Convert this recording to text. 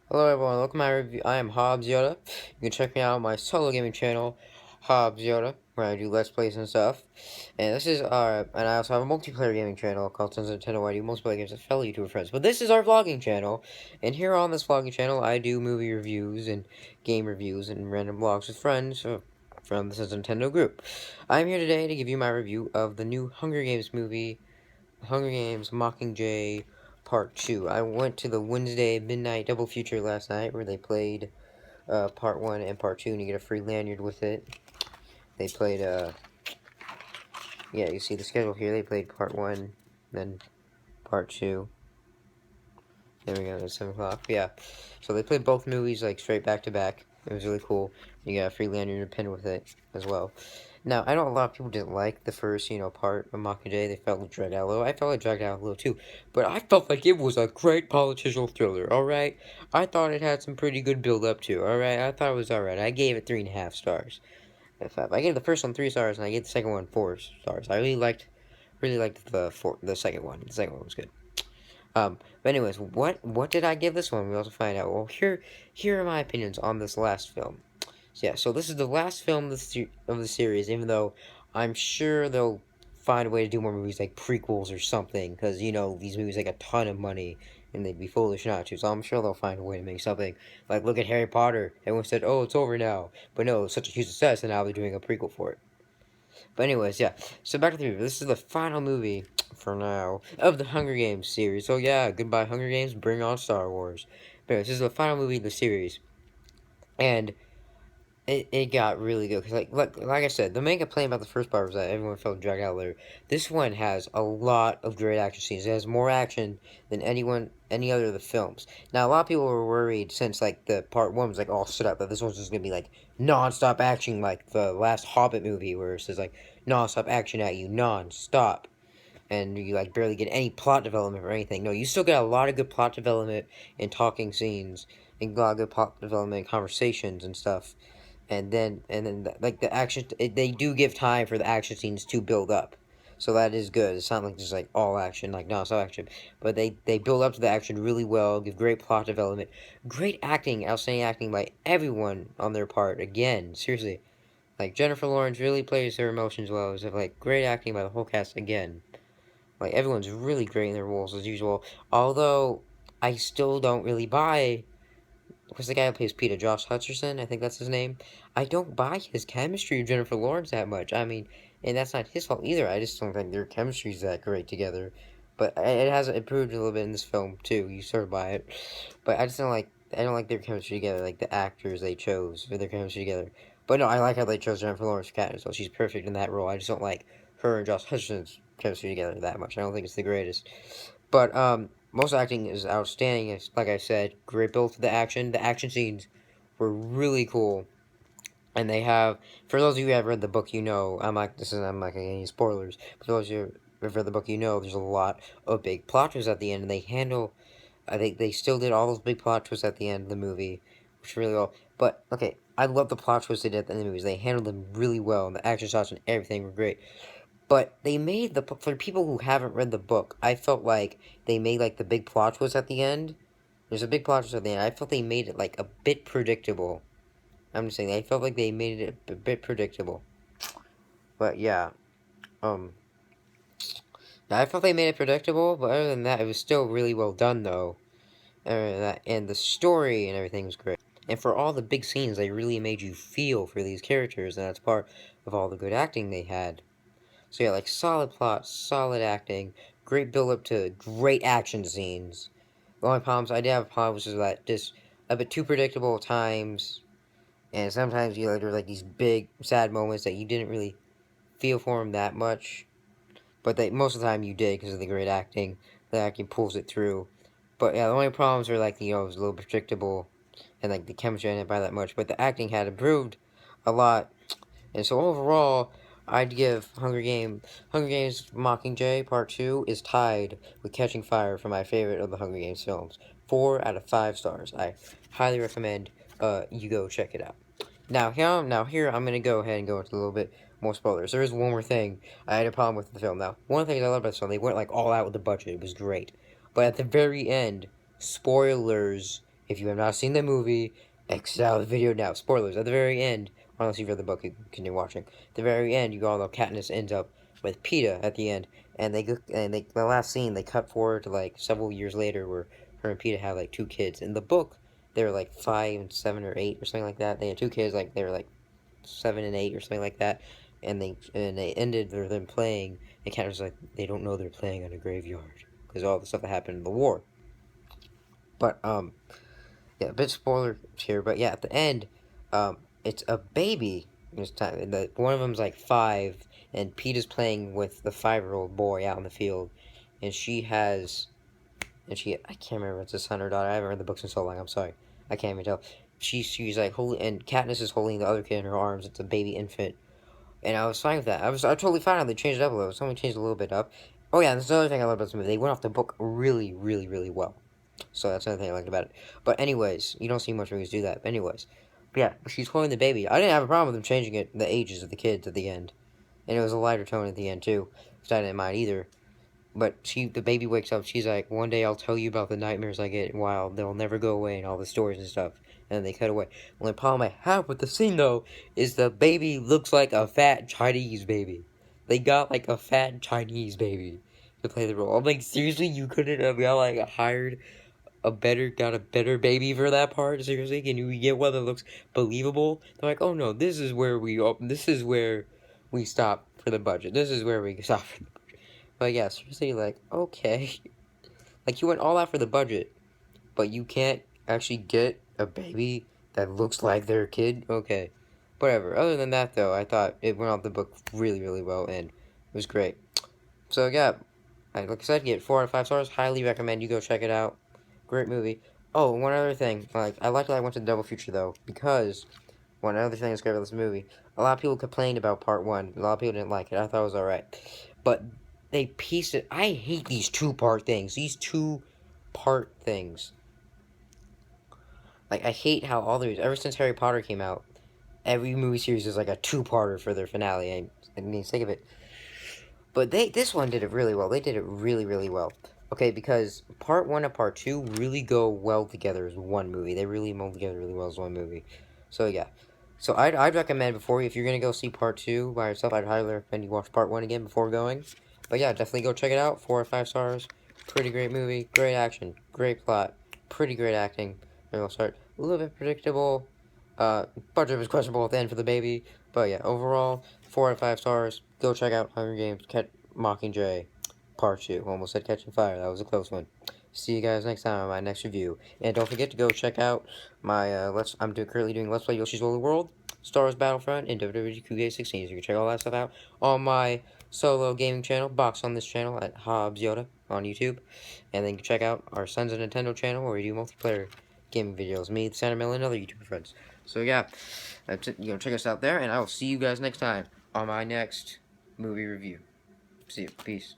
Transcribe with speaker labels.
Speaker 1: Hello everyone, welcome to my review. I am hobbesyoda. You can check me out on my solo gaming channel, hobbesyoda, where I do Let's Plays and stuff. And this is and I also have a multiplayer gaming channel called Tons of Nintendo, where I do multiplayer games with fellow YouTuber friends. But this is our vlogging channel, and here on this vlogging channel, I do movie reviews and game reviews and random vlogs with friends from the Tons of Nintendo group. I'm here today to give you my review of the new Hunger Games movie, Hunger Games Mockingjay Part 2. I went to the Wednesday midnight double feature last night where they played Part 1 and Part 2, and you get a free lanyard with it. They played, yeah, you see the schedule here. They played Part 1, then Part 2. There we go, it's 7 o'clock. Yeah, so they played both movies, like, straight back to back. It was really cool. You got a free lanyard and a pin with it as well. Now, I know a lot of people didn't like the first, part of Mockingjay. They felt like dragged out a little. I felt like dragged out a little too. But I felt like it was a great political thriller, alright? I thought it had some pretty good build-up too, alright? I thought it was alright. I gave it 3.5 stars. I gave the first one 3 stars, and I gave the second one 4 stars. I really liked the second one. The second one was good. But anyways, what did I give this one? We also find out. Well, here are my opinions on this last film. So yeah, so this is the last film of the series, even though I'm sure they'll find a way to do more movies like prequels or something, because, these movies make a ton of money, and they'd be foolish not to, so I'm sure they'll find a way to make something. Like, look at Harry Potter. Everyone said, oh, it's over now. But no, it's such a huge success, and now they're doing a prequel for it. But anyways, yeah, so back to the movie. This is the final movie, for now, of the Hunger Games series. So yeah, goodbye Hunger Games, bring on Star Wars. But anyways, this is the final movie of the series. And it got really good, because like I said, the main complaint about the first part was that everyone felt dragged out later. This one has a lot of great action scenes. It has more action than any other of the films. Now, a lot of people were worried, since like the part one was like all set up, that this one's just gonna be like non-stop action, like the last Hobbit movie, where it says like non-stop action at you, non-stop, and you like barely get any plot development or anything. No, you still get a lot of good plot development and talking scenes, and a lot of good plot development and conversations and stuff. And then like the action, they do give time for the action scenes to build up, so that is good. It's not like just like all action, like non-stop action, but they build up to the action really well, give great plot development, great acting, outstanding acting by everyone on their part. Again, seriously, like Jennifer Lawrence really plays her emotions well. It's like great acting by the whole cast again. Like everyone's really great in their roles as usual. Although I still don't really buy, who's the guy who plays Peter, Josh Hutcherson, I think that's his name. I don't buy his chemistry with Jennifer Lawrence that much. I mean, and that's not his fault either. I just don't think their chemistry's that great together. But it has improved a little bit in this film too. You sort of buy it, but I just don't like. I don't like their chemistry together. Like the actors they chose for their chemistry together. But no, I like how they chose Jennifer Lawrence for Katniss. So she's perfect in that role. I just don't like her and Josh Hutcherson's chemistry together that much. I don't think it's the greatest. But most acting is outstanding. It's, like I said, great build to the action. The action scenes were really cool, and they have. For those of you who have read the book, I'm not getting any spoilers. For those of you who have read the book, there's a lot of big plot twists at the end, and they handle. I think they still did all those big plot twists at the end of the movie, which really well. But okay, I love the plot twists they did at the end of the movies. They handled them really well, and the action shots and everything were great. But they made for people who haven't read the book, I felt like they made like the big plot twist at the end. There's a big plot twist at the end. I felt they made it like a bit predictable. I'm just saying, I felt like they made it a bit predictable. But yeah, um, I felt they made it predictable. But other than that, it was still really well done though. And the story and everything was great. And for all the big scenes, they really made you feel for these characters, and that's part of all the good acting they had. So yeah, like solid plot, solid acting, great build up to great action scenes. The only problems I did have problems was that just a bit too predictable at times, and sometimes there's like these big sad moments that you didn't really feel for them that much, but most of the time you did because of the great acting. The acting pulls it through. But yeah, the only problems were like it was a little predictable, and like the chemistry I didn't buy that much, but the acting had improved a lot. And so overall, I'd give Hunger Games Mockingjay Part 2 is tied with Catching Fire for my favorite of the Hunger Games films. 4 out of 5 stars. I highly recommend you go check it out. Now here I'm gonna go ahead and go into a little bit more spoilers. There is one more thing I had a problem with the film. Now, one of the things I love about this film, they went like all out with the budget. It was great. But at the very end, spoilers If you have not seen the movie, exit out of the video now. Spoilers. At the very end, unless you've read the book, you can continue watching. At the very end, you all know Katniss ends up with Peeta at the end, and the last scene they cut forward to like several years later, where her and Peeta have like 2 kids. In the book, they were like 5 and 7 or 8 or something like that. They had 2 kids, like they were like 7 and 8 or something like that, and they ended with them playing. And Katniss was like, they don't know they're playing on a graveyard because all the stuff that happened in the war. But yeah, a bit spoiler here, but yeah, at the end, it's a baby this time. One of them's like 5, and Pete is playing with the 5-year-old boy out in the field, and I can't remember if it's a son or daughter. I haven't read the books in so long. I'm sorry, I can't even tell. She's like holding, and Katniss is holding the other kid in her arms. It's a baby infant, and I was fine with that. I totally fine how they changed it up a little. Someone changed a little bit up. Oh yeah, that's another thing I love about this movie. They went off the book really, really, really well. So that's another thing I liked about it. But anyways, you don't see much movies do that. But anyways, but yeah, she's holding the baby. I didn't have a problem with them changing the ages of the kids at the end, and it was a lighter tone at the end too, which I didn't mind either. But the baby wakes up. She's like, one day I'll tell you about the nightmares I get. While they'll never go away, and all the stories and stuff. And they cut away. Only problem I have with the scene though is the baby looks like a fat Chinese baby. They got like a fat Chinese baby to play the role. I'm like, seriously, you couldn't have got like hired got a better baby for that part? Seriously, can you get one that looks believable? They're like, oh no, this is where we stop for the budget. This is where we stop for the budget. But yeah, seriously, like, okay. Like, you went all out for the budget, but you can't actually get a baby that looks like their kid? Okay. Whatever. Other than that, though, I thought it went off the book really, really well, and it was great. So, yeah, like I said, get 4 out of 5 stars. Highly recommend you go check it out. Great movie. Oh, one other thing. Like, I liked that I went to the double feature, though, because one other thing that's great about this movie, a lot of people complained about part 1. A lot of people didn't like it. I thought it was alright. But they pieced it. I hate these 2-part things. These 2-part things. Like, I hate how all these, ever since Harry Potter came out, every movie series is like a 2-parter for their finale. I mean, sick of it. But this one did it really well. They did it really, really well. Okay, because part 1 and part 2 really go well together as one movie. They really mold together really well as one movie. So, yeah. So, I'd recommend if you're going to go see part 2 by yourself, I'd highly recommend you watch part 1 again before going. But, yeah, definitely go check it out. 4 or 5 stars. Pretty great movie. Great action. Great plot. Pretty great acting. Maybe I'll start a little bit predictable. Budget was questionable at the end for the baby. But, yeah, overall, 4 out of 5 stars. Go check out Hunger Games. Mockingjay. Part 2. Almost said Catching Fire. That was a close one. See you guys next time on my next review. And don't forget to go check out my, currently doing Let's Play Yoshi's Woolly World, Star Wars Battlefront, and WWE 2K16. So you can check all that stuff out on my solo gaming channel, box on this channel at hobbesyoda on YouTube. And then you can check out our Sons of Nintendo channel where we do multiplayer gaming videos. Me, Santa Miller, and other YouTuber friends. So yeah, that's it. Check us out there, and I will see you guys next time on my next movie review. See you. Peace.